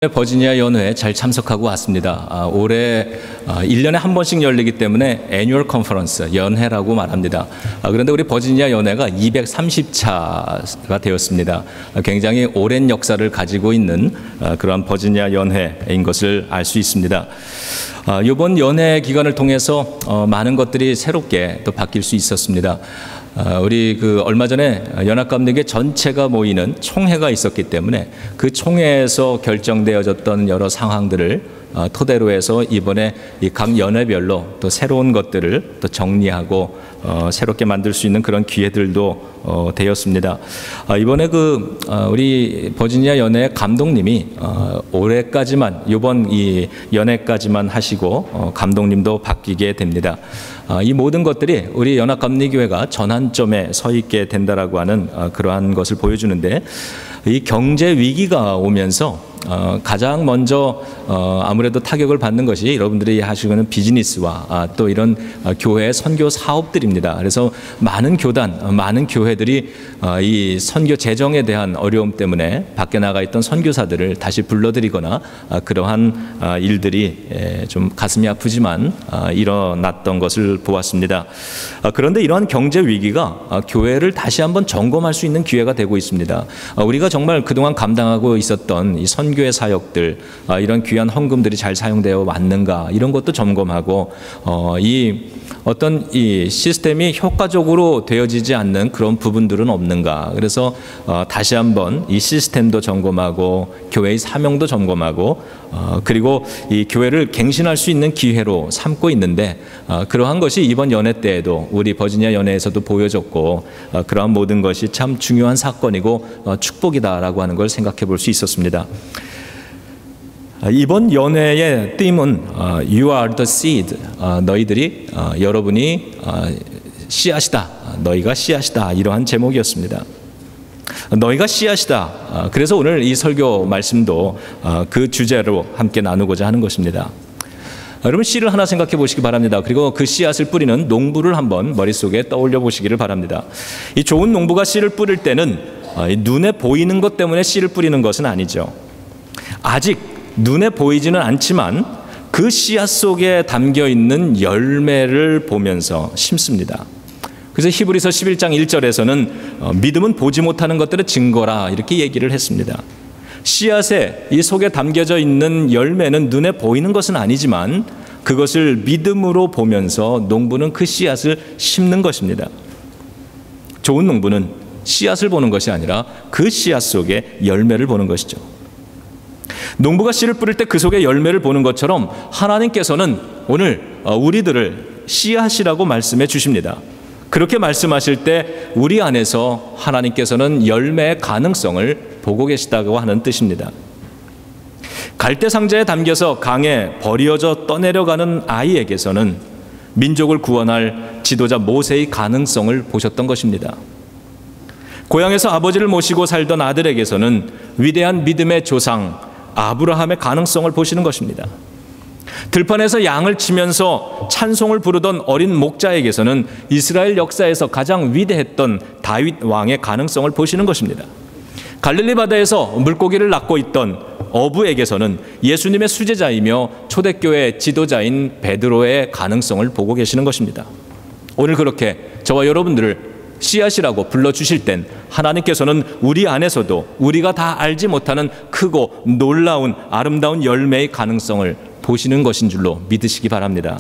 버지니아 연회에 잘 참석하고 왔습니다. 올해 1년에 한 번씩 열리기 때문에 애뉴얼 컨퍼런스, 연회라고 말합니다. 그런데 우리 버지니아 연회가 230차가 되었습니다. 굉장히 오랜 역사를 가지고 있는 그러한 버지니아 연회인 것을 알 수 있습니다. 이번 연회 기간을 통해서 많은 것들이 새롭게 또 바뀔 수 있었습니다. 우리 얼마 전에 연합감리교 전체가 모이는 총회가 있었기 때문에 그 총회에서 결정되어졌던 여러 상황들을 토대로 해서 이번에 이 각 연회별로 또 새로운 것들을 또 정리하고 새롭게 만들 수 있는 그런 기회들도 되었습니다. 이번에 우리 버지니아 연회 감독님이 올해까지만 이번 이 연회까지만 하시고 감독님도 바뀌게 됩니다. 이 모든 것들이 우리 연합감리교회가 전환점에 서 있게 된다라고 하는 그러한 것을 보여주는데, 이 경제 위기가 오면서 가장 먼저 아무래도 타격을 받는 것이 여러분들이 하시는 비즈니스와 또 이런 교회의 선교 사업들입니다. 그래서 많은 교단, 많은 교회들이 이 선교 재정에 대한 어려움 때문에 밖에 나가 있던 선교사들을 다시 불러들이거나 그러한 일들이 좀 가슴이 아프지만 일어났던 것을 보았습니다. 그런데 이러한 경제 위기가 교회를 다시 한번 점검할 수 있는 기회가 되고 있습니다. 우리가 정말 그동안 감당하고 있었던 이 선교의 사역들, 이런 귀한 헌금들이 잘 사용되어 왔는가, 이런 것도 점검하고 이 어떤 이 시스템이 효과적으로 되어지지 않는 그런 부분들은 없는가. 그래서 다시 한번 이 시스템도 점검하고 교회의 사명도 점검하고 그리고 이 교회를 갱신할 수 있는 기회로 삼고 있는데, 그러한 것이 이번 연회 때에도 우리 버지니아 연회에서도 보여졌고, 그러한 모든 것이 참 중요한 사건이고 축복이다라고 하는 걸 생각해 볼 수 있었습니다. 이번 연회의 띠은 You are the seed, 너희들이 여러분이 씨앗이다, 너희가 씨앗이다, 이러한 제목이었습니다. 너희가 씨앗이다. 그래서 오늘 이 설교 말씀도 그 주제로 함께 나누고자 하는 것입니다. 여러분, 씨를 하나 생각해 보시기 바랍니다. 그리고 그 씨앗을 뿌리는 농부를 한번 머릿속에 떠올려 보시기를 바랍니다. 이 좋은 농부가 씨를 뿌릴 때는 눈에 보이는 것 때문에 씨를 뿌리는 것은 아니죠. 아직 눈에 보이지는 않지만 그 씨앗 속에 담겨 있는 열매를 보면서 심습니다. 그래서 히브리서 11장 1절에서는 믿음은 보지 못하는 것들의 증거라, 이렇게 얘기를 했습니다. 씨앗에 이 속에 담겨져 있는 열매는 눈에 보이는 것은 아니지만 그것을 믿음으로 보면서 농부는 그 씨앗을 심는 것입니다. 좋은 농부는 씨앗을 보는 것이 아니라 그 씨앗 속에 열매를 보는 것이죠. 농부가 씨를 뿌릴 때 그 속에 열매를 보는 것처럼 하나님께서는 오늘 우리들을 씨앗이라고 말씀해 주십니다. 그렇게 말씀하실 때 우리 안에서 하나님께서는 열매의 가능성을 보고 계시다고 하는 뜻입니다. 갈대 상자에 담겨서 강에 버려져 떠내려가는 아이에게서는 민족을 구원할 지도자 모세의 가능성을 보셨던 것입니다. 고향에서 아버지를 모시고 살던 아들에게서는 위대한 믿음의 조상 아브라함의 가능성을 보시는 것입니다. 들판에서 양을 치면서 찬송을 부르던 어린 목자에게서는 이스라엘 역사에서 가장 위대했던 다윗 왕의 가능성을 보시는 것입니다. 갈릴리 바다에서 물고기를 낚고 있던 어부에게서는 예수님의 수제자이며 초대교회 지도자인 베드로의 가능성을 보고 계시는 것입니다. 오늘 그렇게 저와 여러분들을 씨앗이라고 불러주실 땐 하나님께서는 우리 안에서도 우리가 다 알지 못하는 크고 놀라운 아름다운 열매의 가능성을 보시는 것인 줄로 믿으시기 바랍니다.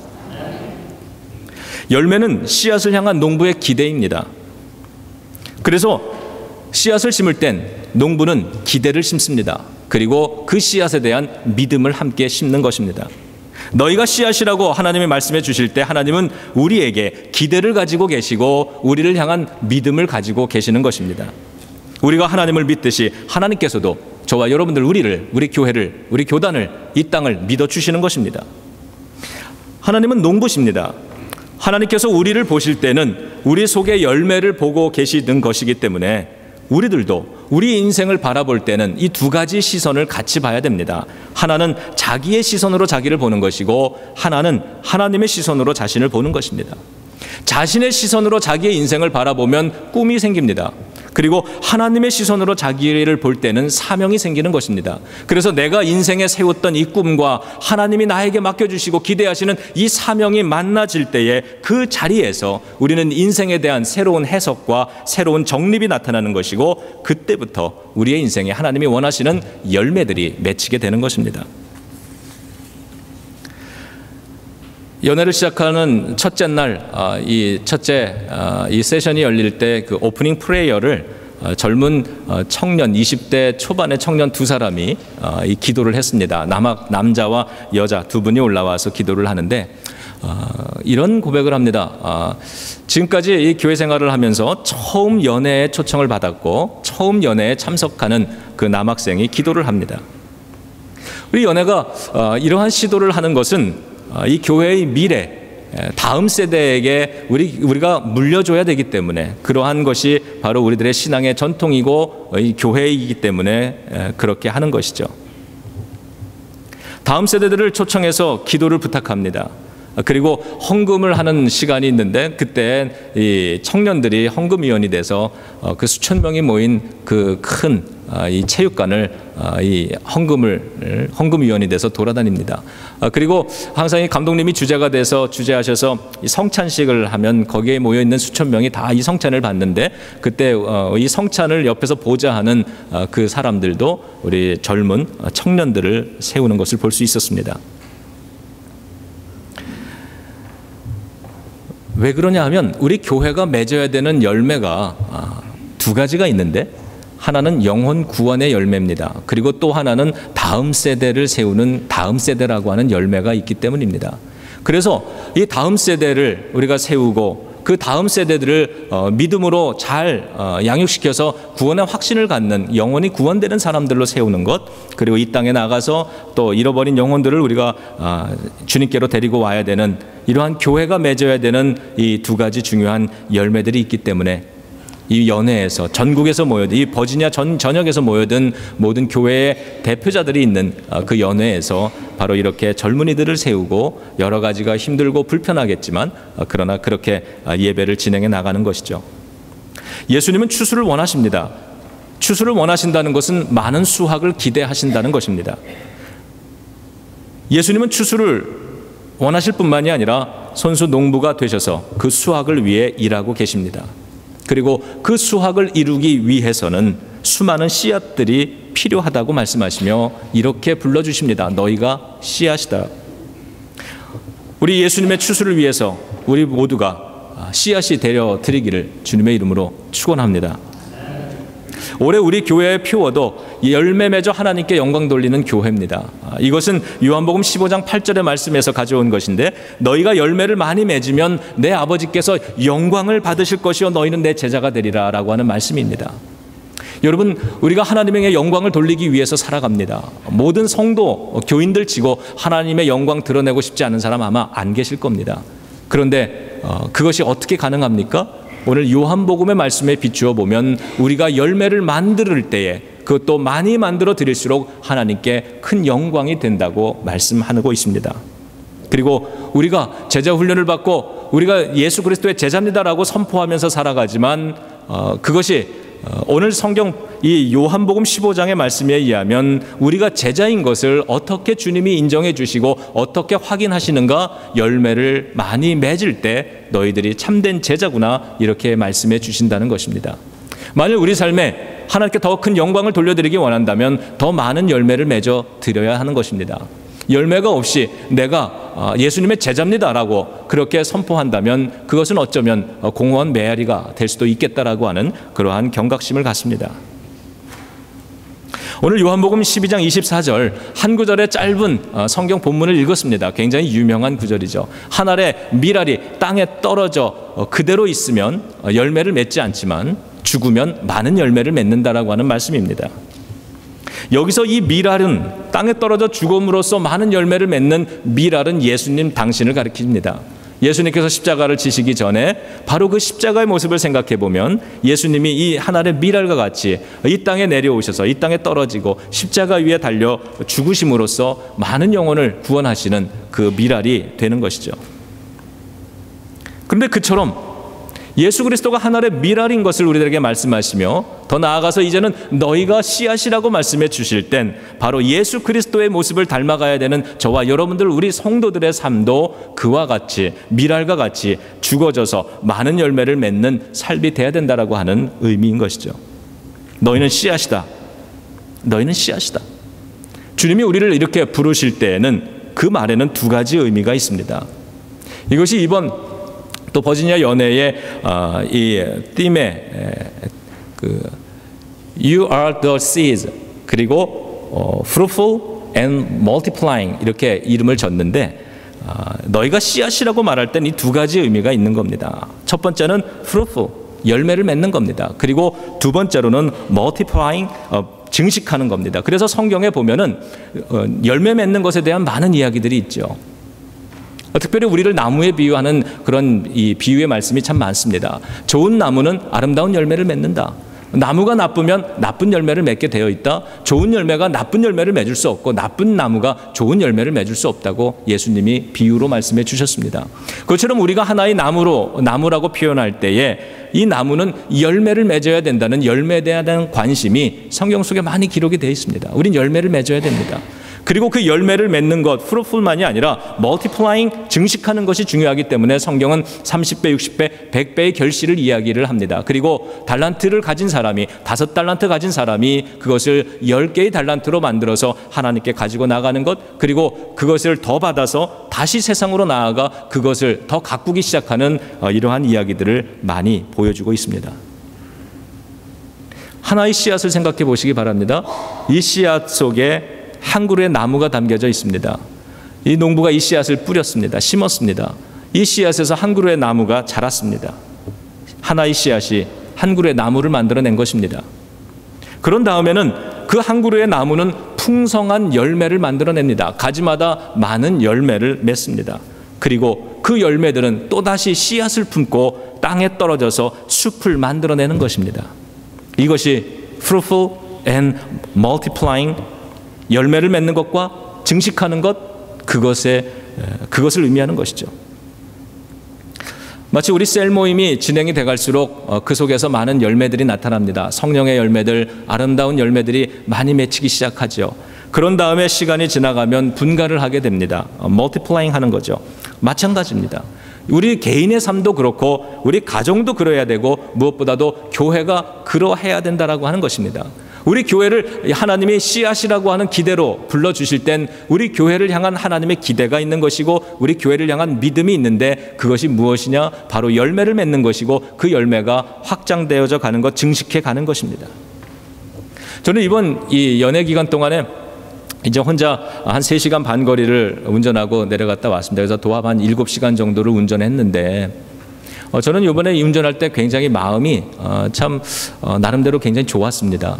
열매는 씨앗을 향한 농부의 기대입니다. 그래서 씨앗을 심을 땐 농부는 기대를 심습니다. 그리고 그 씨앗에 대한 믿음을 함께 심는 것입니다. 너희가 씨앗이라고 하나님이 말씀해 주실 때 하나님은 우리에게 기대를 가지고 계시고 우리를 향한 믿음을 가지고 계시는 것입니다. 우리가 하나님을 믿듯이 하나님께서도 저와 여러분들, 우리 교회를, 우리 교단을, 이 땅을 믿어주시는 것입니다. 하나님은 농부십니다. 하나님께서 우리를 보실 때는 우리 속에 열매를 보고 계시는 것이기 때문에 우리들도 우리 인생을 바라볼 때는 이 두 가지 시선을 같이 봐야 됩니다. 하나는 자기의 시선으로 자기를 보는 것이고, 하나는 하나님의 시선으로 자신을 보는 것입니다. 자신의 시선으로 자기의 인생을 바라보면 꿈이 생깁니다. 그리고 하나님의 시선으로 자기를 볼 때는 사명이 생기는 것입니다. 그래서 내가 인생에 세웠던 이 꿈과 하나님이 나에게 맡겨주시고 기대하시는 이 사명이 만나질 때에 그 자리에서 우리는 인생에 대한 새로운 해석과 새로운 정립이 나타나는 것이고, 그때부터 우리의 인생에 하나님이 원하시는 열매들이 맺히게 되는 것입니다. 연애를 시작하는 첫째 날, 이 세션이 열릴 때 그 오프닝 프레이어를 젊은 청년, 20대 초반의 청년 두 사람이 이 기도를 했습니다. 남자와 여자 두 분이 올라와서 기도를 하는데 이런 고백을 합니다. 지금까지 이 교회 생활을 하면서 처음 연애에 초청을 받았고 처음 연애에 참석하는 그 남학생이 기도를 합니다. 우리 연애가 이러한 시도를 하는 것은 이 교회의 미래, 다음 세대에게 우리가 물려줘야 되기 때문에, 그러한 것이 바로 우리들의 신앙의 전통이고 이 교회이기 때문에 그렇게 하는 것이죠. 다음 세대들을 초청해서 기도를 부탁합니다. 그리고 헌금을 하는 시간이 있는데, 그때 이 청년들이 헌금위원이 돼서 그 수천 명이 모인 그 큰 이 체육관을 이 헌금위원이 돼서 돌아다닙니다. 그리고 항상 이 감독님이 주제가 돼서 주재하셔서 이 성찬식을 하면 거기에 모여 있는 수천 명이 다 이 성찬을 받는데, 그때 이 성찬을 옆에서 보좌하는 그 사람들도 우리 젊은 청년들을 세우는 것을 볼 수 있었습니다. 왜 그러냐 하면 우리 교회가 맺어야 되는 열매가 두 가지가 있는데, 하나는 영혼 구원의 열매입니다. 그리고 또 하나는 다음 세대를 세우는 다음 세대라고 하는 열매가 있기 때문입니다. 그래서 이 다음 세대를 우리가 세우고 그 다음 세대들을 믿음으로 잘 양육시켜서 구원의 확신을 갖는, 영혼이 구원되는 사람들로 세우는 것, 그리고 이 땅에 나가서 또 잃어버린 영혼들을 우리가 주님께로 데리고 와야 되는, 이러한 교회가 맺어야 되는 이 두 가지 중요한 열매들이 있기 때문에 이 연회에서 전국에서 모여든, 이 버지니아 전역에서 모여든 모든 교회의 대표자들이 있는 그 연회에서 바로 이렇게 젊은이들을 세우고, 여러 가지가 힘들고 불편하겠지만 그러나 그렇게 예배를 진행해 나가는 것이죠. 예수님은 추수를 원하십니다. 추수를 원하신다는 것은 많은 수확을 기대하신다는 것입니다. 예수님은 추수를 원하실 뿐만이 아니라 손수 농부가 되셔서 그 수확을 위해 일하고 계십니다. 그리고 그 수확을 이루기 위해서는 수많은 씨앗들이 필요하다고 말씀하시며 이렇게 불러주십니다. 너희가 씨앗이다. 우리 예수님의 추수를 위해서 우리 모두가 씨앗이 되려 드리기를 주님의 이름으로 축원합니다. 올해 우리 교회의 표어도 열매 맺어 하나님께 영광 돌리는 교회입니다. 이것은 요한복음 15장 8절의 말씀에서 가져온 것인데, 너희가 열매를 많이 맺으면 내 아버지께서 영광을 받으실 것이요 너희는 내 제자가 되리라 라고 하는 말씀입니다. 여러분, 우리가 하나님의 영광을 돌리기 위해서 살아갑니다. 모든 성도, 교인들 치고 하나님의 영광 드러내고 싶지 않은 사람 아마 안 계실 겁니다. 그런데 그것이 어떻게 가능합니까? 오늘 요한복음의 말씀에 비추어 보면 우리가 열매를 만들 때에 그것도 많이 만들어 드릴수록 하나님께 큰 영광이 된다고 말씀하고 있습니다. 그리고 우리가 제자 훈련을 받고 우리가 예수 그리스도의 제자입니다라고 선포하면서 살아가지만 그것이 오늘 성경 이 요한복음 15장의 말씀에 의하면 우리가 제자인 것을 어떻게 주님이 인정해 주시고 어떻게 확인하시는가? 열매를 많이 맺을 때 너희들이 참된 제자구나, 이렇게 말씀해 주신다는 것입니다. 만일 우리 삶에 하나님께 더 큰 영광을 돌려드리기 원한다면 더 많은 열매를 맺어 드려야 하는 것입니다. 열매가 없이 내가 예수님의 제자입니다라고 그렇게 선포한다면 그것은 어쩌면 공허한 메아리가 될 수도 있겠다라고 하는 그러한 경각심을 갖습니다. 오늘 요한복음 12장 24절 한 구절의 짧은 성경 본문을 읽었습니다. 굉장히 유명한 구절이죠. 한 알의 밀알이 땅에 떨어져 그대로 있으면 열매를 맺지 않지만 죽으면 많은 열매를 맺는다라고 하는 말씀입니다. 여기서 이 밀알은 땅에 떨어져 죽음으로써 많은 열매를 맺는 밀알은 예수님 당신을 가리킵니다. 예수님께서 십자가를 지시기 전에 바로 그 십자가의 모습을 생각해 보면 예수님이 이 하나의 밀알과 같이 이 땅에 내려오셔서 이 땅에 떨어지고 십자가 위에 달려 죽으심으로써 많은 영혼을 구원하시는 그 밀알이 되는 것이죠. 그런데 그처럼 예수 그리스도가 하늘의 미랄인 것을 우리들에게 말씀하시며 더 나아가서 이제는 너희가 씨앗이라고 말씀해 주실 땐 바로 예수 그리스도의 모습을 닮아가야 되는 저와 여러분들 우리 성도들의 삶도 그와 같이 미랄과 같이 죽어져서 많은 열매를 맺는 삶이 돼야 된다라고 하는 의미인 것이죠. 너희는 씨앗이다. 너희는 씨앗이다. 주님이 우리를 이렇게 부르실 때에는 그 말에는 두 가지 의미가 있습니다. 이것이 이번 또 버지니아 연회의 이 팀의 그 You are the seeds 그리고 fruitful and multiplying 이렇게 이름을 졌는데 너희가 씨앗이라고 말할 땐 이 두 가지 의미가 있는 겁니다. 첫 번째는 fruitful 열매를 맺는 겁니다. 그리고 두 번째로는 multiplying 증식하는 겁니다. 그래서 성경에 보면은 열매 맺는 것에 대한 많은 이야기들이 있죠. 특별히 우리를 나무에 비유하는 그런 이 비유의 말씀이 참 많습니다. 좋은 나무는 아름다운 열매를 맺는다. 나무가 나쁘면 나쁜 열매를 맺게 되어 있다. 좋은 열매가 나쁜 열매를 맺을 수 없고 나쁜 나무가 좋은 열매를 맺을 수 없다고 예수님이 비유로 말씀해 주셨습니다. 그것처럼 우리가 하나의 나무라고 표현할 때에 이 나무는 열매를 맺어야 된다는 열매에 대한 관심이 성경 속에 많이 기록이 되어 있습니다. 우린 열매를 맺어야 됩니다. 그리고 그 열매를 맺는 것, fruitful만이 아니라 multiplying, 증식하는 것이 중요하기 때문에 성경은 30배, 60배, 100배의 결실을 이야기를 합니다. 그리고 달란트를 가진 사람이 5달란트 가진 사람이 그것을 10개의 달란트로 만들어서 하나님께 가지고 나가는 것, 그리고 그것을 더 받아서 다시 세상으로 나아가 그것을 더 가꾸기 시작하는 이러한 이야기들을 많이 보여주고 있습니다. 하나의 씨앗을 생각해 보시기 바랍니다. 이 씨앗 속에 한 그루의 나무가 담겨져 있습니다. 이 농부가 이 씨앗을 뿌렸습니다. 심었습니다. 이 씨앗에서 한 그루의 나무가 자랐습니다. 하나의 씨앗이 한 그루의 나무를 만들어낸 것입니다. 그런 다음에는 그 한 그루의 나무는 풍성한 열매를 만들어냅니다. 가지마다 많은 열매를 맺습니다. 그리고 그 열매들은 또다시 씨앗을 품고 땅에 떨어져서 숲을 만들어내는 것입니다. 이것이 fruitful and multiplying 열매를 맺는 것과 증식하는 것, 그것을 의미하는 것이죠. 마치 우리 셀 모임이 진행이 돼갈수록 그 속에서 많은 열매들이 나타납니다. 성령의 열매들, 아름다운 열매들이 많이 맺히기 시작하죠. 그런 다음에 시간이 지나가면 분가를 하게 됩니다. 멀티플라잉 하는 거죠. 마찬가지입니다. 우리 개인의 삶도 그렇고 우리 가정도 그러해야 되고 무엇보다도 교회가 그러해야 된다라고 하는 것입니다. 우리 교회를 하나님이 씨앗이라고 하는 기대로 불러주실 땐 우리 교회를 향한 하나님의 기대가 있는 것이고 우리 교회를 향한 믿음이 있는데 그것이 무엇이냐? 바로 열매를 맺는 것이고 그 열매가 확장되어져 가는 것, 증식해 가는 것입니다. 저는 이번 이 연회 기간 동안에 이제 혼자 한 3시간 반 거리를 운전하고 내려갔다 왔습니다. 그래서 도합 한 7시간 정도를 운전했는데 저는 이번에 운전할 때 굉장히 마음이 참 나름대로 굉장히 좋았습니다.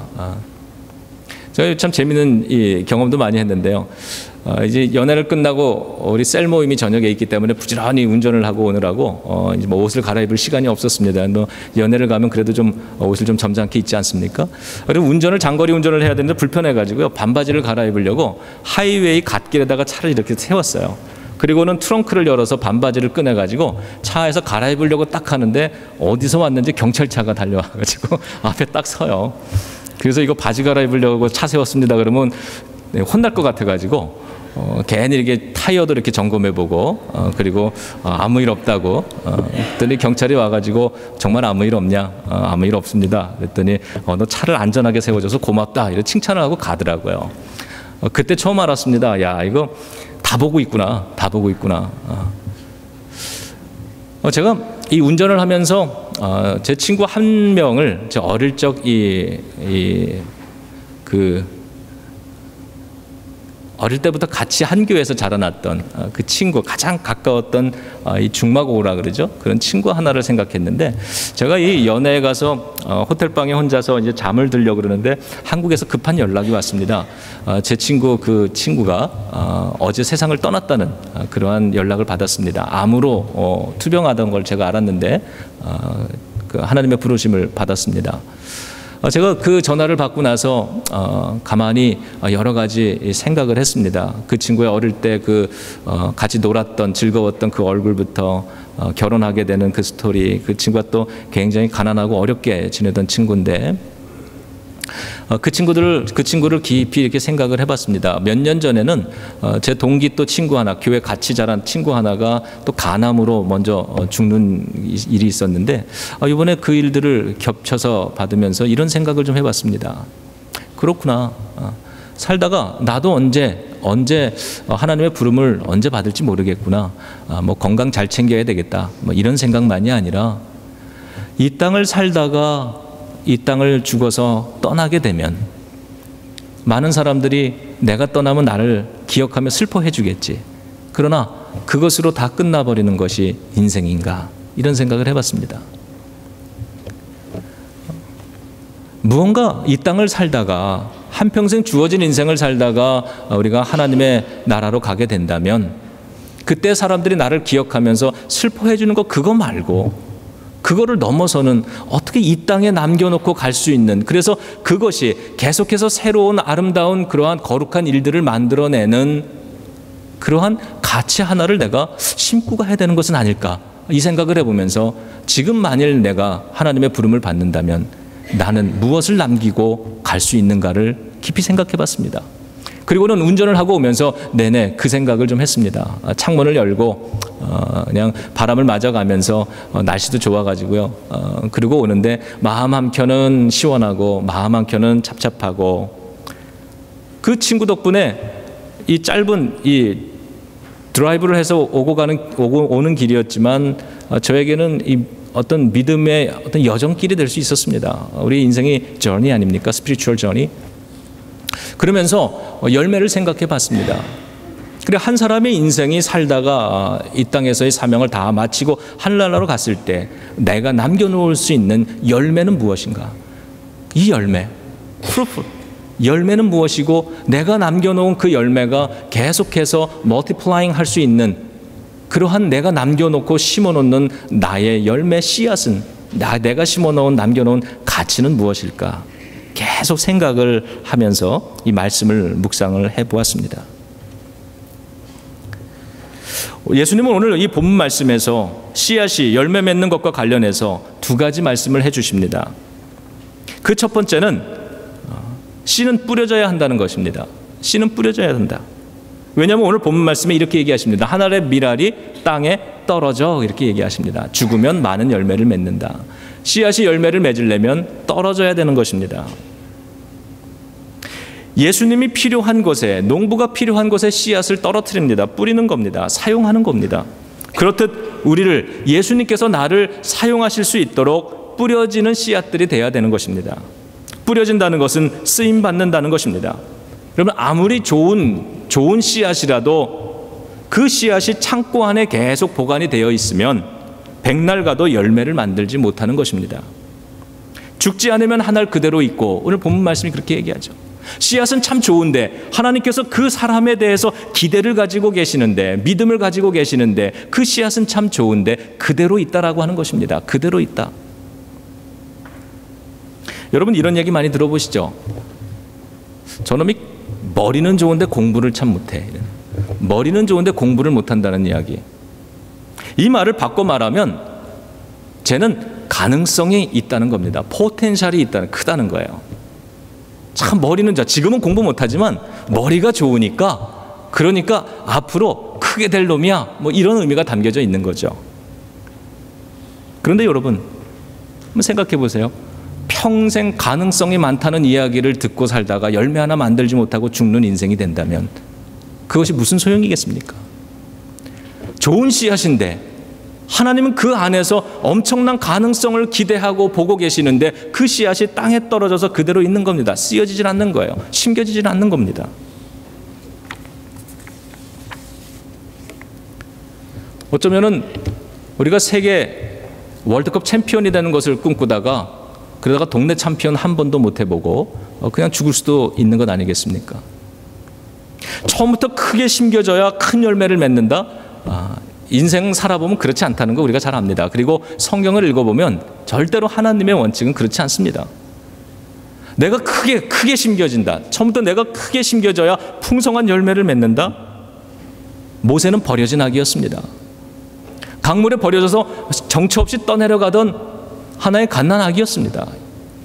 제가 참 재미있는 이 경험도 많이 했는데요. 이제 연애를 끝나고 우리 셀 모임이 저녁에 있기 때문에 부지런히 운전을 하고 오느라고 이제 뭐 옷을 갈아입을 시간이 없었습니다. 또 연애를 가면 그래도 좀 옷을 좀 점잖게 입지 않습니까? 그리고 운전을 장거리 운전을 해야 되는데 불편해가지고요 반바지를 갈아입으려고 하이웨이 갓길에다가 차를 이렇게 세웠어요. 그리고는 트렁크를 열어서 반바지를 꺼내가지고 차에서 갈아입으려고 딱 하는데 어디서 왔는지 경찰차가 달려와가지고 앞에 딱 서요. 그래서 이거 바지 갈아입으려고 차 세웠습니다. 그러면 혼날 것 같아가지고 괜히 이렇게 타이어도 이렇게 점검해보고 그리고 아무 일 없다고 그랬더니 경찰이 와가지고 정말 아무 일 없냐? 아무 일 없습니다. 그랬더니 너 차를 안전하게 세워줘서 고맙다 이렇게 칭찬을 하고 가더라고요. 그때 처음 알았습니다. 야 이거 다 보고 있구나. 다 보고 있구나. 제가 이 운전을 하면서 제 친구 한 명을 제 어릴 적 어릴 때부터 같이 한 교회에서 자라났던 그 친구, 가장 가까웠던 이 중마고우라 그러죠. 그런 친구 하나를 생각했는데 제가 이 연애에 가서 호텔방에 혼자서 이제 잠을 들려고 그러는데 한국에서 급한 연락이 왔습니다. 제 친구 그 친구가 어제 세상을 떠났다는 그러한 연락을 받았습니다. 암으로 투병하던 걸 제가 알았는데 그 하나님의 부르심을 받았습니다. 제가 그 전화를 받고 나서 가만히 여러 가지 생각을 했습니다. 그 친구의 어릴 때 같이 놀았던 즐거웠던 그 얼굴부터 결혼하게 되는 그 스토리, 그 친구가 또 굉장히 가난하고 어렵게 지내던 친구인데 그 친구를 깊이 이렇게 생각을 해봤습니다. 몇 년 전에는 제 동기 또 친구 하나, 교회 같이 자란 친구 하나가 또 간암으로 먼저 죽는 일이 있었는데 이번에 그 일들을 겹쳐서 받으면서 이런 생각을 좀 해봤습니다. 그렇구나. 살다가 나도 언제 하나님의 부름을 언제 받을지 모르겠구나. 뭐 건강 잘 챙겨야 되겠다. 뭐 이런 생각만이 아니라 이 땅을 살다가 이 땅을 죽어서 떠나게 되면 많은 사람들이 내가 떠나면 나를 기억하며 슬퍼해 주겠지. 그러나 그것으로 다 끝나버리는 것이 인생인가? 이런 생각을 해봤습니다. 무언가 이 땅을 살다가 한평생 주어진 인생을 살다가 우리가 하나님의 나라로 가게 된다면 그때 사람들이 나를 기억하면서 슬퍼해 주는 거 그거 말고 그거를 넘어서는 어떻게 이 땅에 남겨놓고 갈 수 있는, 그래서 그것이 계속해서 새로운 아름다운 그러한 거룩한 일들을 만들어내는 그러한 가치 하나를 내가 심고 가야 되는 것은 아닐까, 이 생각을 해보면서 지금 만일 내가 하나님의 부름을 받는다면 나는 무엇을 남기고 갈 수 있는가를 깊이 생각해 봤습니다. 그리고는 운전을 하고 오면서 내내 그 생각을 좀 했습니다. 창문을 열고 그냥 바람을 맞아가면서 날씨도 좋아가지고요. 그리고 오는데 마음 한켠은 시원하고 마음 한켠은 찹찹하고, 그 친구 덕분에 이 짧은 이 드라이브를 해서 오는 길이었지만 저에게는 이 어떤 믿음의 어떤 여정길이 될 수 있었습니다. 우리 인생이 journey 아닙니까? 스피리추얼 journey. 그러면서 열매를 생각해 봤습니다. 그래, 한 사람의 인생이 살다가 이 땅에서의 사명을 다 마치고 하늘나라로 갔을 때 내가 남겨놓을 수 있는 열매는 무엇인가? 이 열매, 프루프, 열매는 무엇이고 내가 남겨놓은 그 열매가 계속해서 멀티플라잉 할 수 있는 그러한 내가 남겨놓고 심어놓는 나의 열매 씨앗은, 내가 심어놓은 남겨놓은 가치는 무엇일까? 계속 생각을 하면서 이 말씀을 묵상을 해보았습니다. 예수님은 오늘 이 본문 말씀에서 씨앗이 열매 맺는 것과 관련해서 두 가지 말씀을 해주십니다. 그 첫 번째는 씨는 뿌려져야 한다는 것입니다. 씨는 뿌려져야 한다. 왜냐하면 오늘 본문 말씀에 이렇게 얘기하십니다. 하늘의 밀알이 땅에 떨어져, 이렇게 얘기하십니다. 죽으면 많은 열매를 맺는다. 씨앗이 열매를 맺으려면 떨어져야 되는 것입니다. 예수님이 필요한 곳에, 농부가 필요한 곳에 씨앗을 떨어뜨립니다. 뿌리는 겁니다. 사용하는 겁니다. 그렇듯 우리를, 예수님께서 나를 사용하실 수 있도록 뿌려지는 씨앗들이 되어야 되는 것입니다. 뿌려진다는 것은 쓰임받는다는 것입니다. 여러분, 아무리 좋은 씨앗이라도 그 씨앗이 창고 안에 계속 보관이 되어 있으면 백날 가도 열매를 만들지 못하는 것입니다. 죽지 않으면 한 알 그대로 있고, 오늘 본문 말씀이 그렇게 얘기하죠. 씨앗은 참 좋은데 하나님께서 그 사람에 대해서 기대를 가지고 계시는데, 믿음을 가지고 계시는데 그 씨앗은 참 좋은데 그대로 있다라고 하는 것입니다. 그대로 있다. 여러분, 이런 얘기 많이 들어보시죠? 저놈이 머리는 좋은데 공부를 참 못해. 머리는 좋은데 공부를 못한다는 이야기. 이 말을 바꿔 말하면 쟤는 가능성이 있다는 겁니다. 포텐셜이 크다는 거예요. 참 머리는, 지금은 공부 못하지만 머리가 좋으니까, 그러니까 앞으로 크게 될 놈이야, 뭐 이런 의미가 담겨져 있는 거죠. 그런데 여러분, 한번 생각해 보세요. 평생 가능성이 많다는 이야기를 듣고 살다가 열매 하나 만들지 못하고 죽는 인생이 된다면 그것이 무슨 소용이겠습니까? 좋은 씨앗인데 하나님은 그 안에서 엄청난 가능성을 기대하고 보고 계시는데 그 씨앗이 땅에 떨어져서 그대로 있는 겁니다. 쓰여지질 않는 거예요. 심겨지질 않는 겁니다. 어쩌면은 우리가 세계 월드컵 챔피언이 되는 것을 꿈꾸다가, 그러다가 동네 챔피언 한 번도 못 해보고 그냥 죽을 수도 있는 것 아니겠습니까? 처음부터 크게 심겨져야 큰 열매를 맺는다? 인생 살아보면 그렇지 않다는 거 우리가 잘 압니다. 그리고 성경을 읽어보면 절대로 하나님의 원칙은 그렇지 않습니다. 내가 크게 심겨진다. 처음부터 내가 크게 심겨져야 풍성한 열매를 맺는다. 모세는 버려진 아기였습니다. 강물에 버려져서 정처 없이 떠내려가던 하나의 갓난 아기였습니다.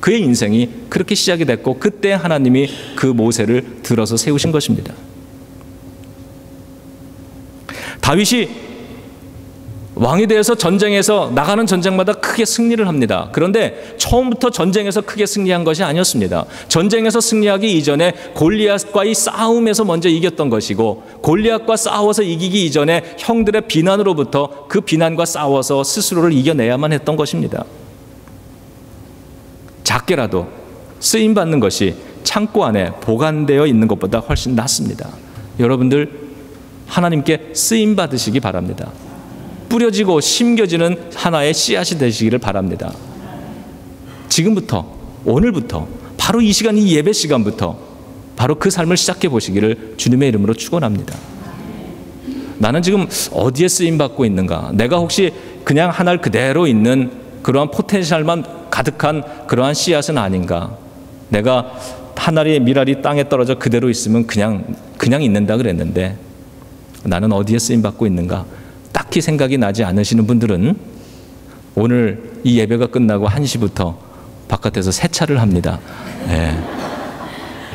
그의 인생이 그렇게 시작이 됐고 그때 하나님이 그 모세를 들어서 세우신 것입니다. 다윗이 왕이 되어서 전쟁에서 나가는 전쟁마다 크게 승리를 합니다. 그런데 처음부터 전쟁에서 크게 승리한 것이 아니었습니다. 전쟁에서 승리하기 이전에 골리앗과의 싸움에서 먼저 이겼던 것이고 골리앗과 싸워서 이기기 이전에 형들의 비난으로부터 그 비난과 싸워서 스스로를 이겨내야만 했던 것입니다. 작게라도 쓰임받는 것이 창고 안에 보관되어 있는 것보다 훨씬 낫습니다. 여러분들 하나님께 쓰임받으시기 바랍니다. 뿌려지고 심겨지는 하나의 씨앗이 되시기를 바랍니다. 지금부터 오늘부터 바로 이 시간 이 예배 시간부터 바로 그 삶을 시작해 보시기를 주님의 이름으로 축원합니다. 나는 지금 어디에 쓰임받고 있는가? 내가 혹시 그냥 하늘 그대로 있는 그러한 포텐셜만 가득한 그러한 씨앗은 아닌가? 내가 하늘의 미랄이 땅에 떨어져 그대로 있으면 그냥 있는다 그랬는데 나는 어디에 쓰임받고 있는가? 딱히 생각이 나지 않으시는 분들은 오늘 이 예배가 끝나고 1시부터 바깥에서 세차를 합니다. 네.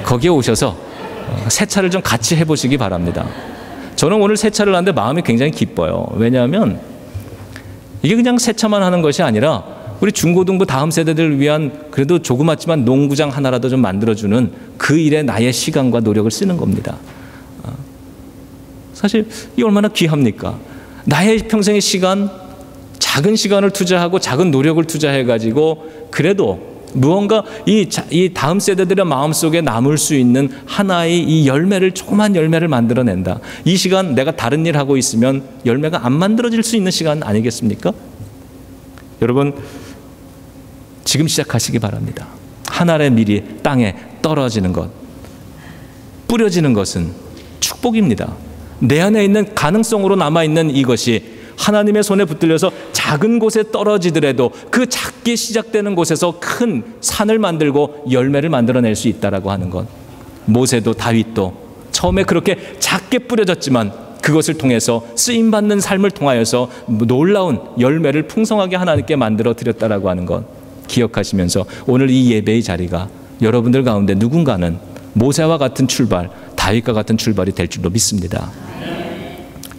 거기에 오셔서 세차를 좀 같이 해보시기 바랍니다. 저는 오늘 세차를 하는데 마음이 굉장히 기뻐요. 왜냐하면 이게 그냥 세차만 하는 것이 아니라 우리 중고등부 다음 세대들을 위한 그래도 조그맣지만 농구장 하나라도 좀 만들어주는 그 일에 나의 시간과 노력을 쓰는 겁니다. 사실 이게 얼마나 귀합니까? 나의 평생의 시간, 작은 시간을 투자하고 작은 노력을 투자해가지고 그래도 무언가 이 다음 세대들의 마음속에 남을 수 있는 하나의 이 열매를, 조그만 열매를 만들어낸다. 이 시간 내가 다른 일 하고 있으면 열매가 안 만들어질 수 있는 시간 아니겠습니까? 여러분 지금 시작하시기 바랍니다. 하늘의 밀이 땅에 떨어지는 것, 뿌려지는 것은 축복입니다. 내 안에 있는 가능성으로 남아있는 이것이 하나님의 손에 붙들려서 작은 곳에 떨어지더라도 그 작게 시작되는 곳에서 큰 산을 만들고 열매를 만들어낼 수 있다라고 하는 것. 모세도 다윗도 처음에 그렇게 작게 뿌려졌지만 그것을 통해서 쓰임받는 삶을 통하여서 놀라운 열매를 풍성하게 하나님께 만들어 드렸다라고 하는 것 기억하시면서 오늘 이 예배의 자리가 여러분들 가운데 누군가는 모세와 같은 출발, 다윗과 같은 출발이 될 줄로 믿습니다.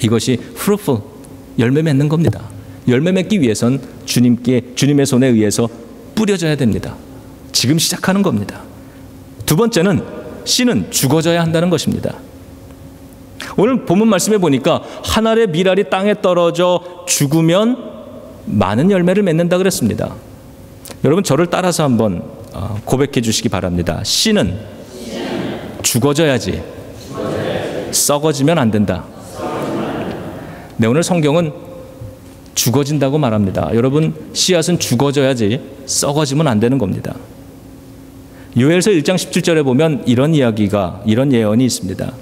이것이 fruitful, 열매 맺는 겁니다. 열매 맺기 위해선 주님의 손에 의해서 뿌려져야 됩니다. 지금 시작하는 겁니다. 두 번째는 씨는 죽어져야 한다는 것입니다. 오늘 본문 말씀에 보니까 한 알의 밀알이 땅에 떨어져 죽으면 많은 열매를 맺는다 그랬습니다. 여러분 저를 따라서 한번 고백해 주시기 바랍니다. 씨는 죽어져야지 썩어지면 안 된다. 네, 오늘 성경은 죽어진다고 말합니다. 여러분 씨앗은 죽어져야지 썩어지면 안 되는 겁니다. 요엘서 1장 17절에 보면 이런 예언이 있습니다.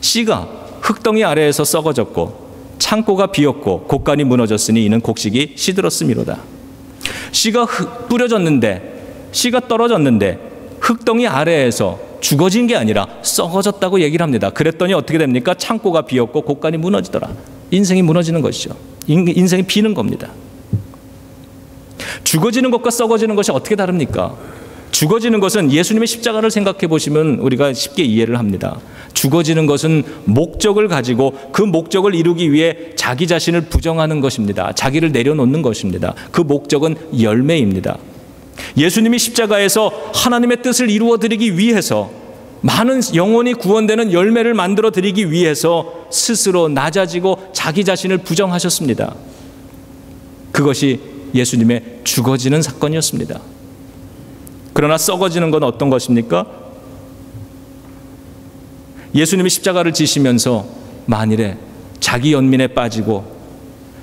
씨가 흙덩이 아래에서 썩어졌고 창고가 비었고 곡간이 무너졌으니 이는 곡식이 시들었음이로다. 씨가 뿌려졌는데, 씨가 떨어졌는데 흙덩이 아래에서 죽어진 게 아니라 썩어졌다고 얘기를 합니다. 그랬더니 어떻게 됩니까? 창고가 비었고 곡간이 무너지더라. 인생이 무너지는 것이죠. 인생이 비는 겁니다. 죽어지는 것과 썩어지는 것이 어떻게 다릅니까? 죽어지는 것은 예수님의 십자가를 생각해 보시면 우리가 쉽게 이해를 합니다. 죽어지는 것은 목적을 가지고 그 목적을 이루기 위해 자기 자신을 부정하는 것입니다. 자기를 내려놓는 것입니다. 그 목적은 열매입니다. 예수님이 십자가에서 하나님의 뜻을 이루어 드리기 위해서 많은 영혼이 구원되는 열매를 만들어 드리기 위해서 스스로 낮아지고 자기 자신을 부정하셨습니다. 그것이 예수님의 죽어지는 사건이었습니다. 그러나 썩어지는 건 어떤 것입니까? 예수님이 십자가를 지시면서 만일에 자기 연민에 빠지고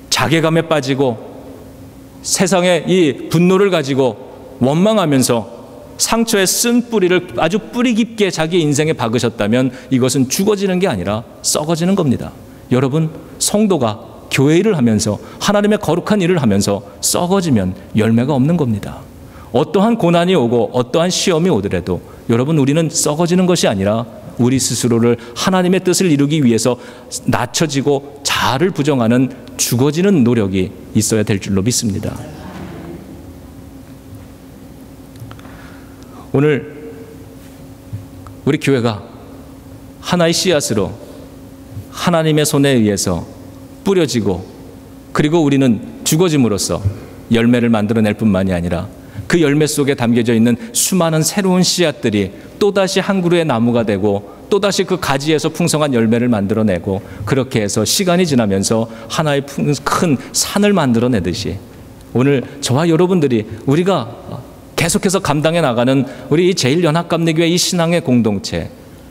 자괴감에 빠지고 세상의 이 분노를 가지고 원망하면서 상처에 쓴 뿌리를 아주 뿌리 깊게 자기 인생에 박으셨다면 이것은 죽어지는 게 아니라 썩어지는 겁니다. 여러분 성도가 교회 일을 하면서 하나님의 거룩한 일을 하면서 썩어지면 열매가 없는 겁니다. 어떠한 고난이 오고 어떠한 시험이 오더라도 여러분, 우리는 썩어지는 것이 아니라 우리 스스로를 하나님의 뜻을 이루기 위해서 낮춰지고 자아를 부정하는 죽어지는 노력이 있어야 될 줄로 믿습니다. 오늘 우리 교회가 하나의 씨앗으로 하나님의 손에 의해서 뿌려지고, 그리고 우리는 죽어짐으로써 열매를 만들어낼 뿐만이 아니라 그 열매 속에 담겨져 있는 수많은 새로운 씨앗들이 또다시 한 그루의 나무가 되고 또다시 그 가지에서 풍성한 열매를 만들어내고, 그렇게 해서 시간이 지나면서 하나의 큰 산을 만들어내듯이 오늘 저와 여러분들이 우리가 계속해서 감당해 나가는 우리 제1연합감리교회 이 신앙의 공동체,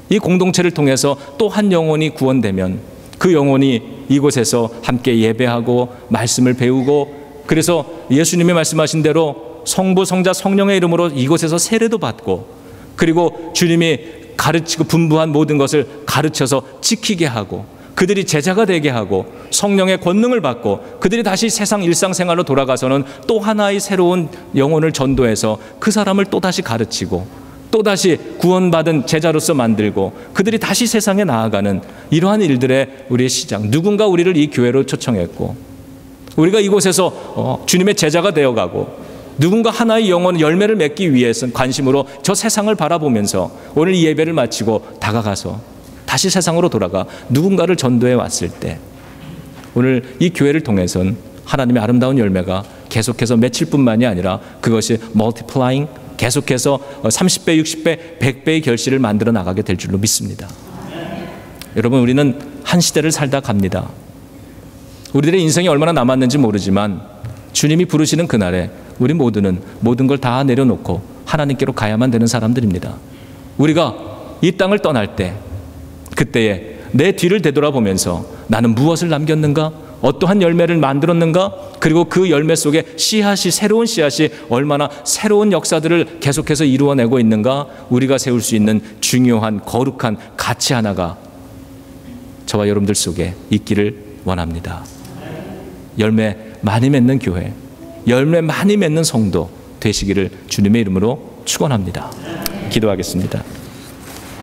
이 공동체를 통해서 또 한 영혼이 구원되면 그 영혼이 이곳에서 함께 예배하고 말씀을 배우고, 그래서 예수님이 말씀하신 대로 성부, 성자, 성령의 이름으로 이곳에서 세례도 받고, 그리고 주님이 가르치고 분부한 모든 것을 가르쳐서 지키게 하고, 그들이 제자가 되게 하고 성령의 권능을 받고, 그들이 다시 세상 일상생활로 돌아가서는 또 하나의 새로운 영혼을 전도해서 그 사람을 또다시 가르치고 또다시 구원받은 제자로서 만들고 그들이 다시 세상에 나아가는 이러한 일들의 우리의 시작. 누군가 우리를 이 교회로 초청했고 우리가 이곳에서 주님의 제자가 되어가고, 누군가 하나의 영혼 열매를 맺기 위해서 관심으로 저 세상을 바라보면서 오늘 이 예배를 마치고 다가가서 다시 세상으로 돌아가 누군가를 전도해 왔을 때, 오늘 이 교회를 통해서는 하나님의 아름다운 열매가 계속해서 맺힐 뿐만이 아니라 그것이 multiplying, 계속해서 30배, 60배, 100배의 결실을 만들어 나가게 될 줄로 믿습니다. 여러분, 우리는 한 시대를 살다 갑니다. 우리들의 인생이 얼마나 남았는지 모르지만 주님이 부르시는 그날에 우리 모두는 모든 걸 다 내려놓고 하나님께로 가야만 되는 사람들입니다. 우리가 이 땅을 떠날 때, 그때에 내 뒤를 되돌아보면서 나는 무엇을 남겼는가? 어떠한 열매를 만들었는가? 그리고 그 열매 속에 씨앗이, 새로운 씨앗이 얼마나 새로운 역사들을 계속해서 이루어내고 있는가? 우리가 세울 수 있는 중요한 거룩한 가치 하나가 저와 여러분들 속에 있기를 원합니다. 열매 많이 맺는 교회, 열매 많이 맺는 성도 되시기를 주님의 이름으로 축원합니다. 기도하겠습니다.